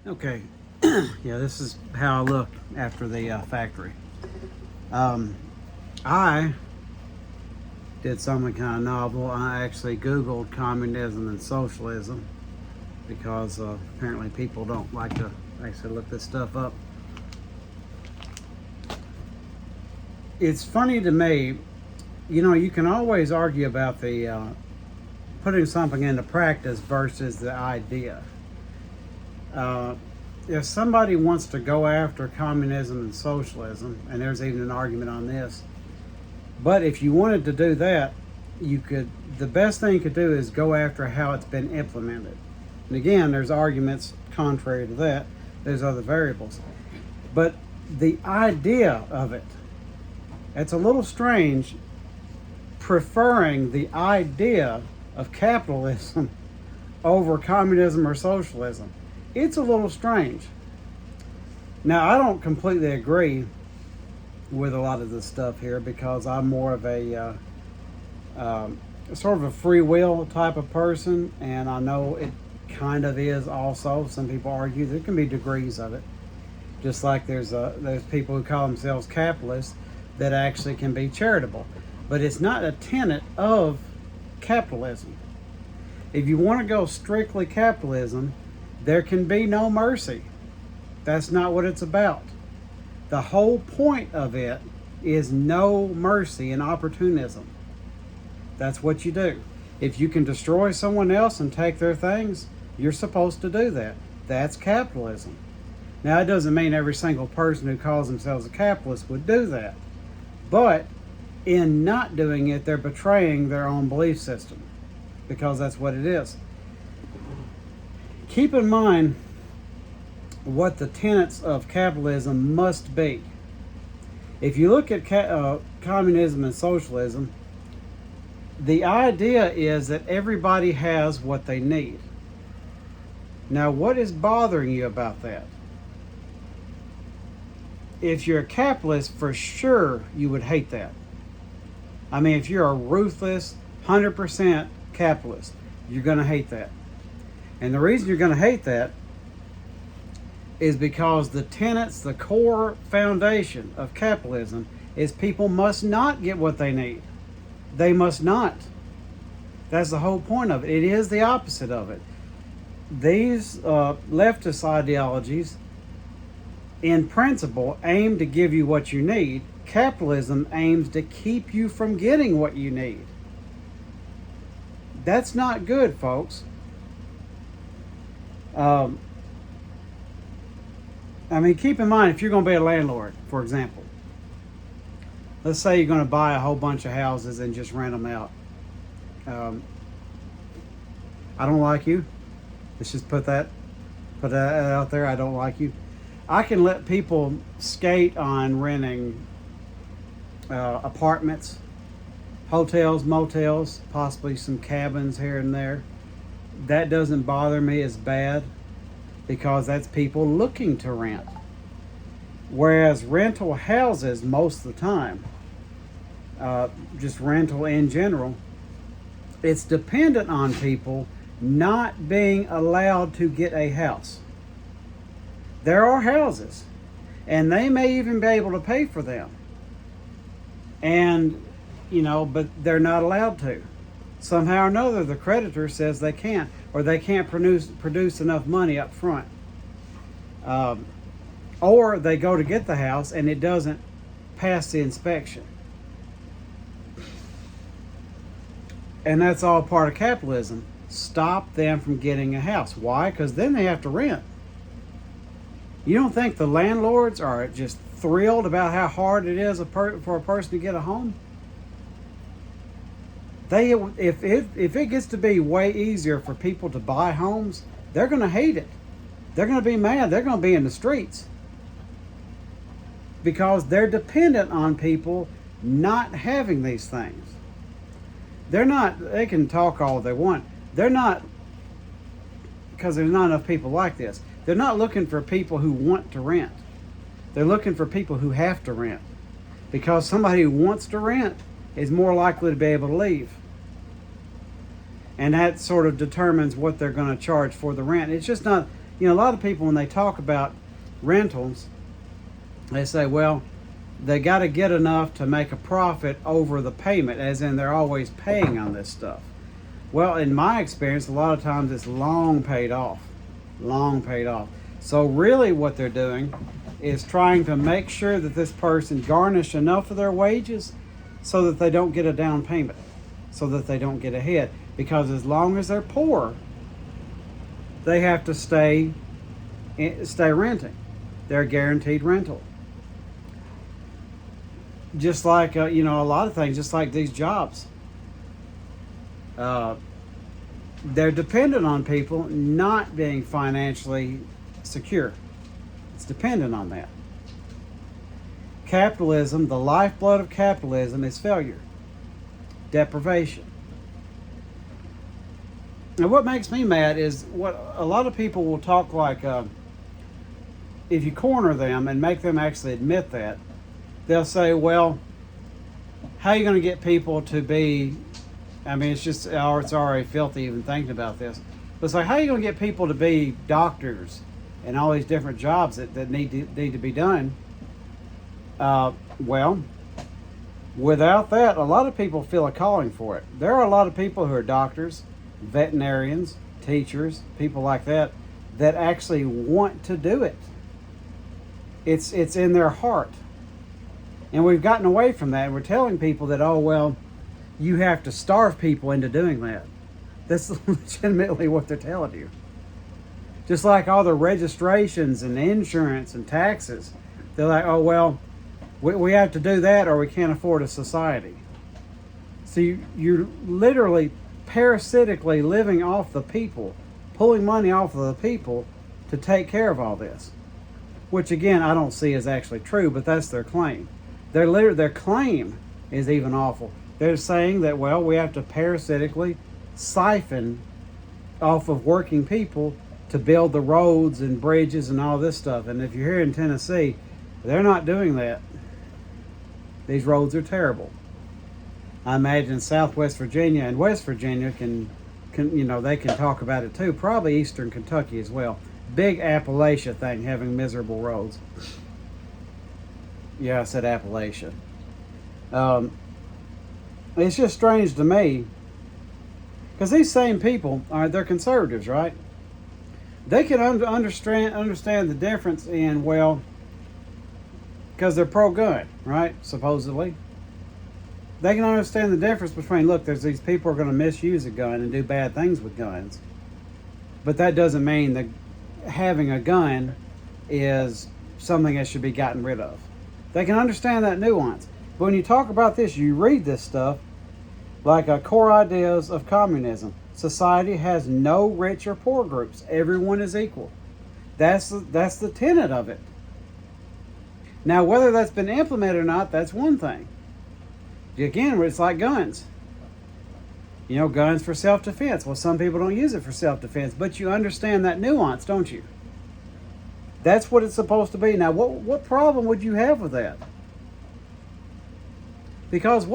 Okay, yeah, this is how I look after the factory. I did something kind of novel. I actually Googled communism and socialism because apparently people don't like to actually look this stuff up. It's funny to me, you can always argue about the putting something into practice versus the idea. Uh, if somebody wants to go after communism and socialism, and there's even an argument on this, but if you wanted to do that, the best thing you could do is go after how it's been implemented. And again, there's arguments contrary to that. There's other variables. But the idea of it, it's a little strange preferring the idea of capitalism over communism or socialism. It's a little strange. Now, I don't completely agree with a lot of this stuff here because I'm more of a sort of a free will type of person, and I know it kind of is also. Some people argue there can be degrees of it, just like there's people who call themselves capitalists that actually can be charitable, but it's not a tenet of capitalism. If you want to go strictly capitalism, there can be no mercy. That's not what it's about. The whole point of it is no mercy and opportunism. That's what you do. If you can destroy someone else and take their things, you're supposed to do that. That's capitalism. Now, it doesn't mean every single person who calls themselves a capitalist would do that. But in not doing it, they're betraying their own belief system, because that's what it is. Keep in mind what the tenets of capitalism must be. If you look at communism and socialism, the idea is that everybody has what they need. Now, what is bothering you about that? If you're a capitalist, for sure you would hate that. I mean, if you're a ruthless, 100% capitalist, you're going to hate that. And the reason you're going to hate that is because the tenets, the core foundation of capitalism is people must not get what they need. They must not. That's the whole point of it. It is the opposite of it. These leftist ideologies, in principle, aim to give you what you need. Capitalism aims to keep you from getting what you need. That's not good, folks. Keep in mind, if you're going to be a landlord, for example, let's say you're going to buy a whole bunch of houses and just rent them out. I don't like you. Let's just put that out there. I don't like you. I can let people skate on renting apartments, hotels, motels, possibly some cabins here and there. That doesn't bother me as bad because that's people looking to rent. Whereas rental houses, most of the time, just rental in general, it's dependent on people not being allowed to get a house. There are houses, and they may even be able to pay for them. And, but they're not allowed to. Somehow or another, the creditor says they can't, or they can't produce enough money up front. Or they go to get the house and it doesn't pass the inspection. And that's all part of capitalism. Stop them from getting a house. Why? Because then they have to rent. You don't think the landlords are just thrilled about how hard it is for a person to get a home? If it gets to be way easier for people to buy homes, they're going to hate it. They're going to be mad. They're going to be in the streets because they're dependent on people not having these things. They can talk all they want. They're not, because there's not enough people like this. They're not looking for people who want to rent. They're looking for people who have to rent, because somebody who wants to rent is more likely to be able to leave. And that sort of determines what they're going to charge for the rent. It's just not, You know, a lot of people, when they talk about rentals, they say, well, they got to get enough to make a profit over the payment, as in they're always paying on this stuff. Well, in my experience, a lot of times it's long paid off. Long paid off. So really what they're doing is trying to make sure that this person garnish enough of their wages so that they don't get a down payment, so that they don't get ahead. Because as long as they're poor, they have to stay renting. They're guaranteed rental. Just like, a lot of things, just like these jobs. They're dependent on people not being financially secure. It's dependent on that. Capitalism, the lifeblood of capitalism is failure, deprivation. And what makes me mad is what a lot of people will talk like, if you corner them and make them actually admit that, they'll say, well, how are you going to get people to be, it's already filthy even thinking about this. But it's like, how are you going to get people to be doctors and all these different jobs that need to be done? Well, without that, a lot of people feel a calling for it. There are a lot of people who are doctors, veterinarians, teachers, people like that actually want to do it. It's in their heart. And we've gotten away from that. And we're telling people that, oh, well, you have to starve people into doing that. That's legitimately what they're telling you. Just like all the registrations and insurance and taxes. They're like, oh, well, we have to do that or we can't afford a society. So you're literally parasitically living off the people, pulling money off of the people to take care of all this. Which, again, I don't see as actually true, but that's their claim. Their claim is even awful. They're saying that, well, we have to parasitically siphon off of working people to build the roads and bridges and all this stuff. And if you're here in Tennessee, they're not doing that. These roads are terrible. I imagine Southwest Virginia and West Virginia can they can talk about it too. Probably Eastern Kentucky as well. Big Appalachia thing, having miserable roads. Yeah, I said Appalachia. It's just strange to me, because these same people, they're conservatives, right? They can understand the difference in, well, because they're pro-gun, right, supposedly. They can understand the difference between, look, there's these people who are going to misuse a gun and do bad things with guns. But that doesn't mean that having a gun is something that should be gotten rid of. They can understand that nuance. But when you talk about this, you read this stuff like core ideas of communism. Society has no rich or poor groups. Everyone is equal. That's the tenet of it. Now, whether that's been implemented or not, that's one thing. Again, it's like guns. Guns for self-defense. Well, some people don't use it for self-defense, but you understand that nuance, don't you? That's what it's supposed to be. Now, what problem would you have with that? Because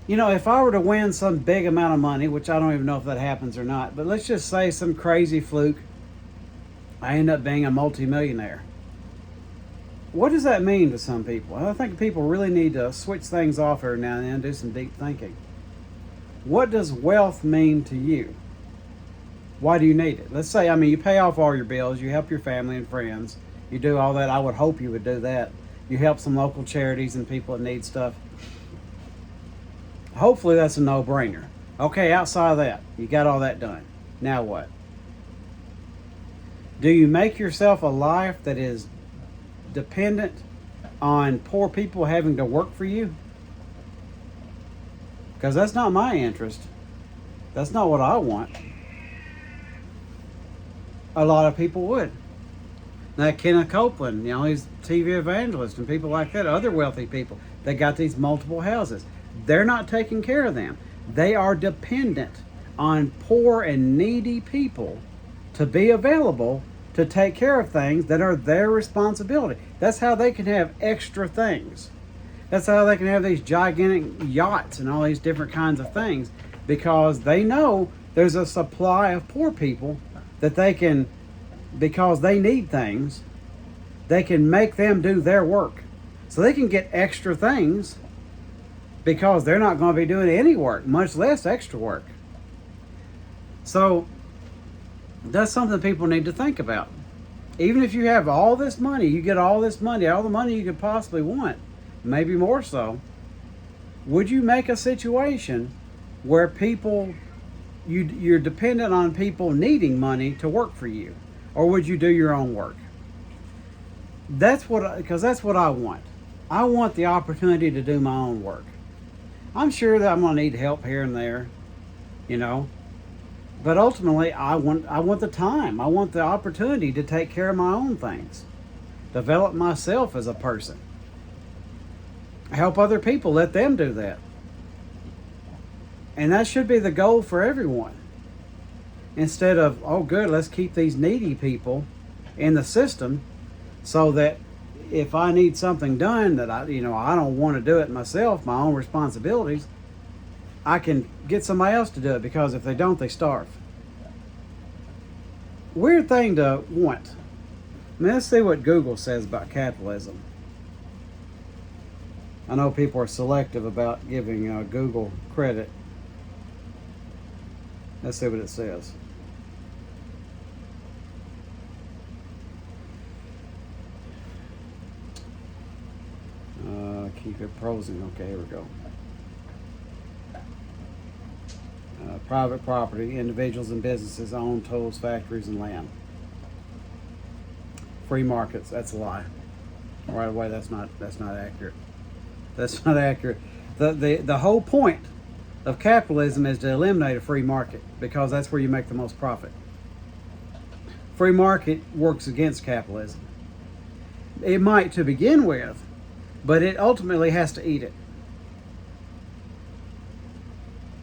if I were to win some big amount of money, which I don't even know if that happens or not, but let's just say some crazy fluke, I end up being a multimillionaire. What does that mean to some people? I think people really need to switch things off every now and then and do some deep thinking. What does wealth mean to you? Why do you need it? Let's say, you pay off all your bills, you help your family and friends, you do all that. I would hope you would do that. You help some local charities and people that need stuff. Hopefully that's a no-brainer. Okay, outside of that, you got all that done. Now what? Do you make yourself a life that is dependent on poor people having to work for you? Because that's not my interest. That's not what I want. A lot of people would. Now, Kenneth Copeland, he's a TV evangelist and people like that, other wealthy people, they got these multiple houses. They're not taking care of them. They are dependent on poor and needy people to be available to take care of things that are their responsibility. That's how they can have extra things. That's how they can have these gigantic yachts and all these different kinds of things, because they know there's a supply of poor people that they can because they need things, they can make them do their work. So they can get extra things because they're not going to be doing any work, much less extra work. So that's something people need to think about. Even if you have all this money, you get all this money, all the money you could possibly want, maybe more so, would you make a situation where you're dependent on people needing money to work for you? Or would you do your own work? Because that's what I want. I want the opportunity to do my own work. I'm sure that I'm going to need help here and there, but ultimately I want the time. I want the opportunity to take care of my own things, develop myself as a person, help other people, let them do that. And that should be the goal for everyone. Instead of, oh good, let's keep these needy people in the system so that if I need something done that I don't want to do it myself, my own responsibilities, I can get somebody else to do it, because if they don't, they starve. Weird thing to want. Let's see what Google says about capitalism. I know people are selective about giving Google credit. Let's see what it says. Keep it prosing. Okay, here we go. Private property, individuals and businesses own tools, factories, and land. Free markets, that's a lie. Right away, that's not accurate. That's not accurate. The whole point of capitalism is to eliminate a free market, because that's where you make the most profit. Free market works against capitalism. It might to begin with, but it ultimately has to eat it.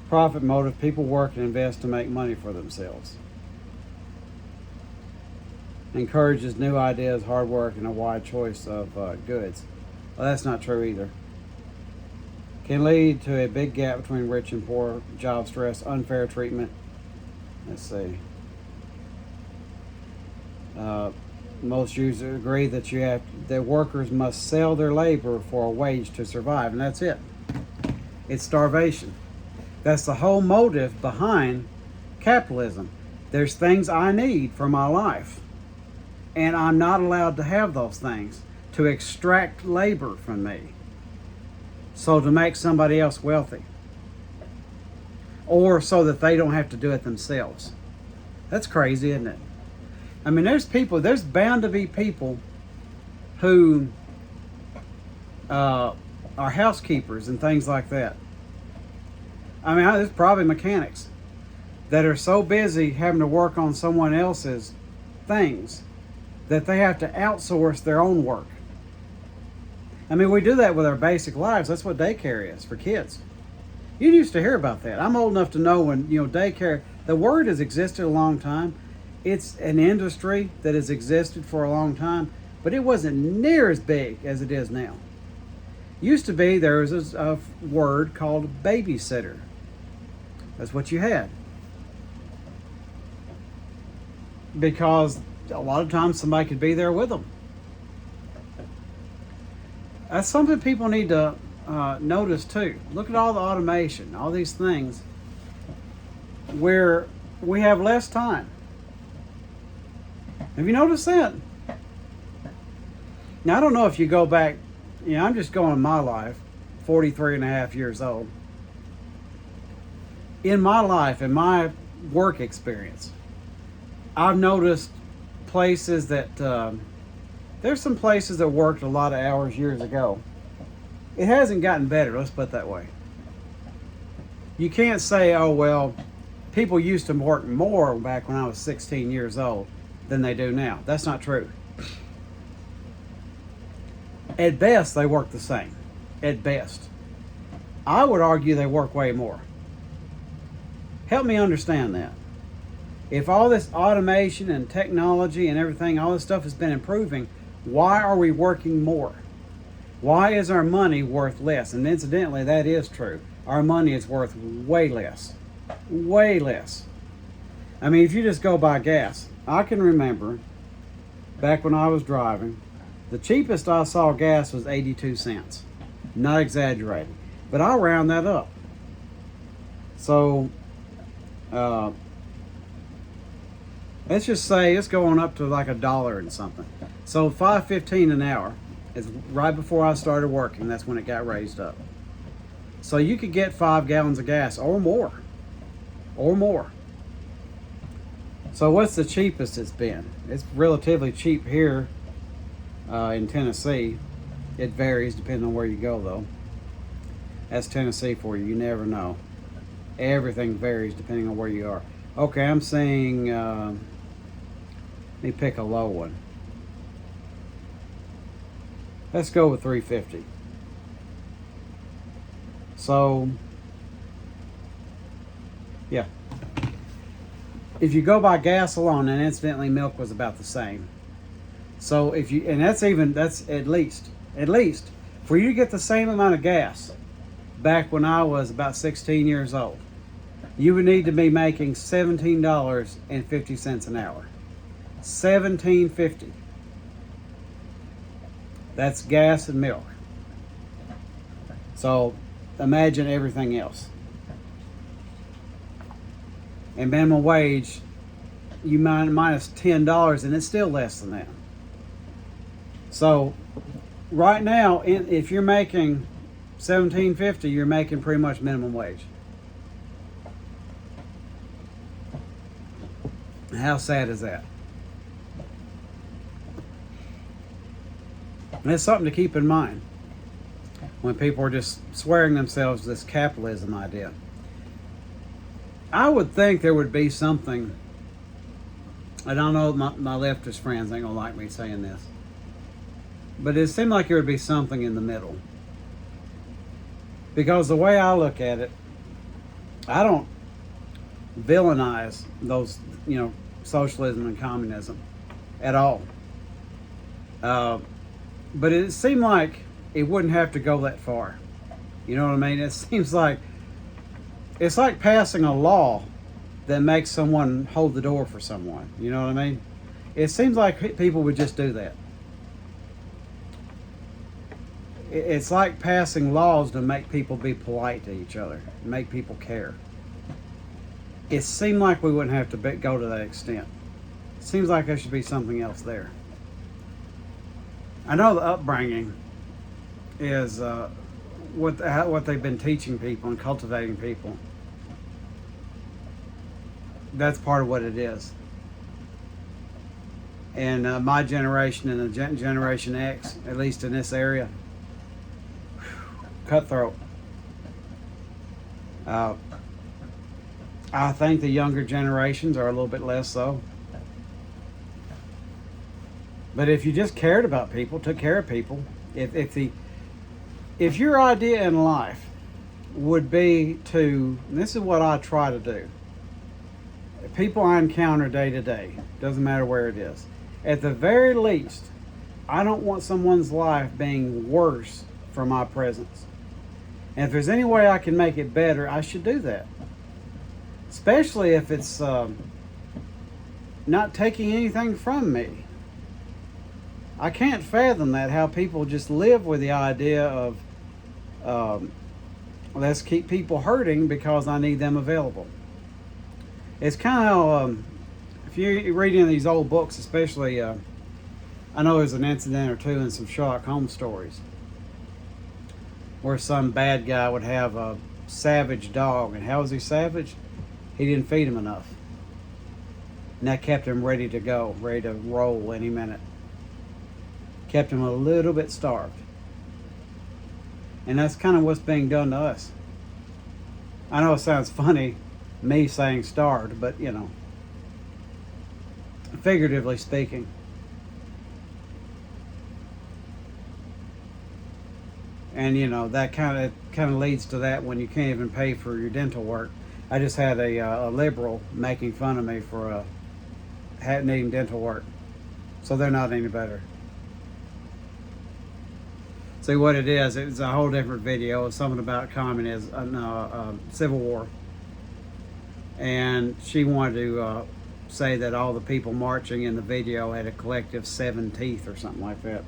Profit motive, people work and invest to make money for themselves. Encourages new ideas, hard work, and a wide choice of goods. Well, that's not true either. Can lead to a big gap between rich and poor, job stress, unfair treatment. Let's see. Most users agree that that workers must sell their labor for a wage to survive, and that's it. It's starvation. That's the whole motive behind capitalism. There's things I need for my life, and I'm not allowed to have those things, to extract labor from me, so to make somebody else wealthy, or so that they don't have to do it themselves. That's crazy, isn't it? I mean, there's bound to be people who are housekeepers and things like that. I mean, there's probably mechanics that are so busy having to work on someone else's things that they have to outsource their own work. I mean, we do that with our basic lives. That's what daycare is for kids. You used to hear about that. I'm old enough to know when, daycare, the word has existed a long time. It's an industry that has existed for a long time, but it wasn't near as big as it is now. Used to be, there was a word called babysitter. That's what you had. Because a lot of times somebody could be there with them. That's something people need to notice too. Look at all the automation, all these things where we have less time. Have you noticed that? Now, I don't know if you go back, I'm just going in my life, 43 and a half years old. In my life, in my work experience, I've noticed places that, there's some places that worked a lot of hours years ago. It hasn't gotten better, let's put it that way. You can't say, oh, well, people used to work more back when I was 16 years old than they do now. That's not true. At best, they work the same. At best. I would argue they work way more. Help me understand that. If all this automation and technology and everything, all this stuff has been improving, why are we working more? Why is our money worth less? And incidentally, that is true. Our money is worth way less. Way less. I mean, if you just go buy gas, I can remember back when I was driving, the cheapest I saw gas was 82 cents. Not exaggerating. But I'll round that up. So, let's just say it's going up to like $1 and something. So $5.15 an hour is right before I started working. That's when it got raised up. So you could get 5 gallons of gas or more. Or more. So what's the cheapest it's been? It's relatively cheap here in Tennessee. It varies depending on where you go, though. That's Tennessee for you. You never know. Everything varies depending on where you are. Okay, I'm saying, let me pick a low one. Let's go with $3.50. So, yeah. If you go by gas alone, and incidentally milk was about the same. So if you, and that's at least, for you to get the same amount of gas back when I was about 16 years old, you would need to be making $17.50 an hour. $17.50. That's gas and milk. So imagine everything else. And minimum wage, you minus $10, and it's still less than that. So right now, if you're making $17.50, you're making pretty much minimum wage. How sad is that? And it's something to keep in mind when people are just swearing themselves this capitalism idea. I would think there would be something, and I know my leftist friends ain't gonna like me saying this, but it seemed like there would be something in the middle. Because the way I look at it, I don't villainize those, socialism and communism at all. But it seemed like it wouldn't have to go that far. You know what I mean? It seems like it's like passing a law that makes someone hold the door for someone. You know what I mean? It seems like people would just do that. It's like passing laws to make people be polite to each other, make people care. It seemed like we wouldn't have to go to that extent. It seems like there should be something else there. I know the upbringing is what they've been teaching people and cultivating people. That's part of what it is. And my generation and the Generation X, at least in this area, cutthroat. I think the younger generations are a little bit less so. But if you just cared about people, took care of people, if your idea in life would be to, and this is what I try to do, people I encounter day to day, doesn't matter where it is, at the very least, I don't want someone's life being worse for my presence. And if there's any way I can make it better, I should do that. Especially if it's not taking anything from me. I can't fathom that, how people just live with the idea of let's keep people hurting because I need them available. It's kind of, if you're reading these old books, especially, I know there's an incident or two in some Sherlock Holmes stories where some bad guy would have a savage dog. And how was he savage? He didn't feed him enough. And that kept him ready to go, ready to roll any minute. Kept him a little bit starved. And that's kind of what's being done to us. I know it sounds funny, me saying starved, but figuratively speaking. And that kind of leads to that when you can't even pay for your dental work. I just had a liberal making fun of me for needing dental work, so they're not any better. See what it is? It's a whole different video. It's something about communism, Civil War, and she wanted to say that all the people marching in the video had a collective 7 teeth or something like that.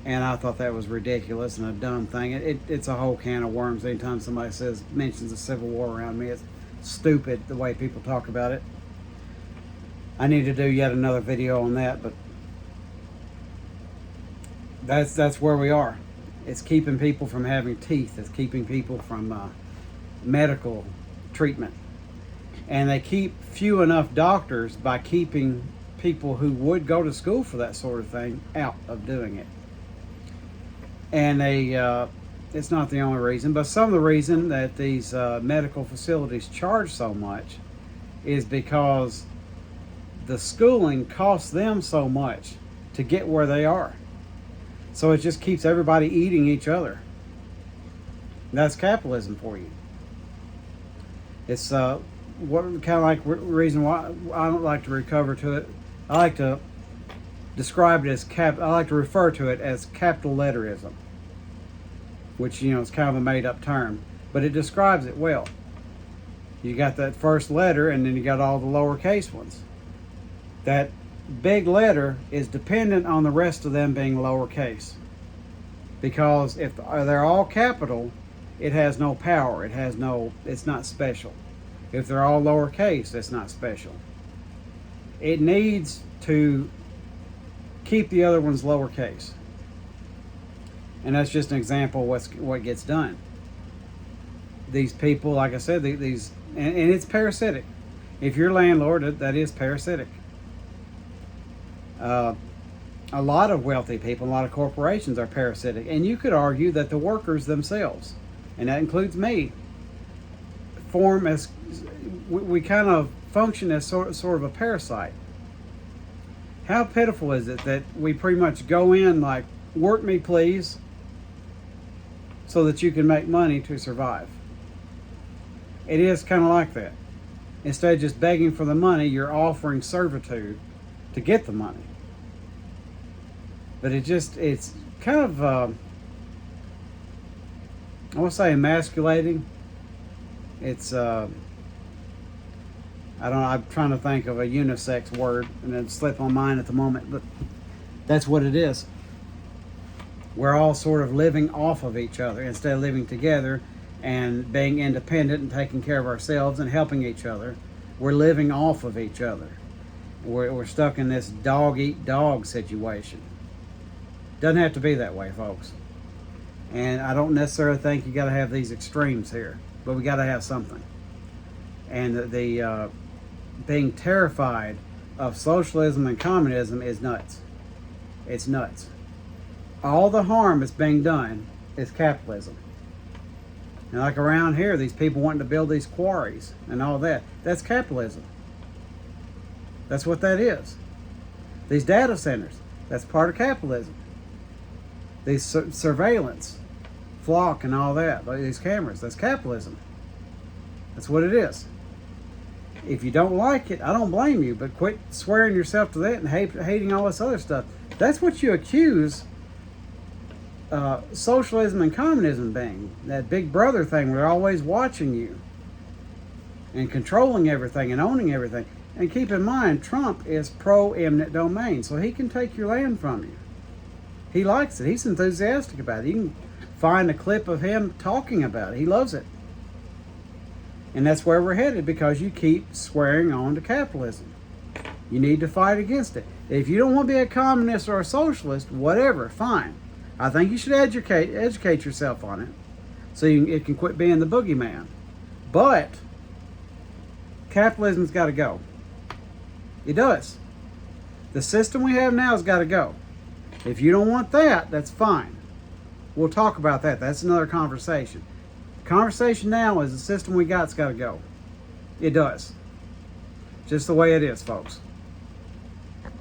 And I thought that was ridiculous and a dumb thing. It's a whole can of worms. Anytime somebody mentions the Civil War around me, it's stupid the way people talk about it. I need to do yet another video on that, but that's where we are. It's keeping people from having teeth. It's keeping people from medical treatment. And they keep few enough doctors by keeping people who would go to school for that sort of thing out of doing it. And it's not the only reason, but some of the reason that these medical facilities charge so much is because the schooling costs them so much to get where they are. So it just keeps everybody eating each other. That's capitalism for you. It's what kind of like reason why I don't like to recover to it. I like to describe it as I like to refer to it as capital letterism, which is kind of a made-up term, but it describes it well. You got that first letter, and then you got all the lowercase ones. That big letter is dependent on the rest of them being lowercase, because if they're all capital, it has no power. It's not special. If they're all lowercase, it's not special. It needs to keep the other ones lowercase. And that's just an example of what gets done. These people, like I said, and it's parasitic. If you're a landlord, that is parasitic. A lot of wealthy people, a lot of corporations are parasitic. And you could argue that the workers themselves, and that includes me, we kind of function as sort of a parasite. How pitiful is it that we pretty much go in like, work me please, so that you can make money to survive. It is kind of like that. Instead of just begging for the money, you're offering servitude to get the money. But it's kind of, I won't say emasculating. It's, I don't know, I'm trying to think of a unisex word, and it'd slip on mine at the moment, but that's what it is. We're all sort of living off of each other instead of living together and being independent and taking care of ourselves and helping each other. We're living off of each other. We're stuck in this dog-eat-dog situation. Doesn't have to be that way, folks. And I don't necessarily think you got to have these extremes here, but we got to have something. And the being terrified of socialism and communism is nuts. It's nuts. All the harm that's being done is capitalism. And like around here, these people wanting to build these quarries and all that, that's capitalism. That's what that is. These data centers, that's part of capitalism. These surveillance, flock and all that, like these cameras, that's capitalism. That's what it is. If you don't like it, I don't blame you, but quit swearing yourself to that and hating all this other stuff. That's what you accuse socialism and communism being. That big brother thing where they're always watching you and controlling everything and owning everything. And keep in mind, Trump is pro-eminent domain, so he can take your land from you. He likes it. He's enthusiastic about it. You can find a clip of him talking about it. He loves it. And that's where we're headed, because you keep swearing on to capitalism. You need to fight against it. If you don't want to be a communist or a socialist, whatever, fine. I think you should educate yourself on it, so it can quit being the boogeyman. But capitalism's got to go. It does. The system we have now has got to go. If you don't want that, that's fine. We'll talk about that. That's another conversation. The conversation now is the system we got's got to go. It does. Just the way it is, folks.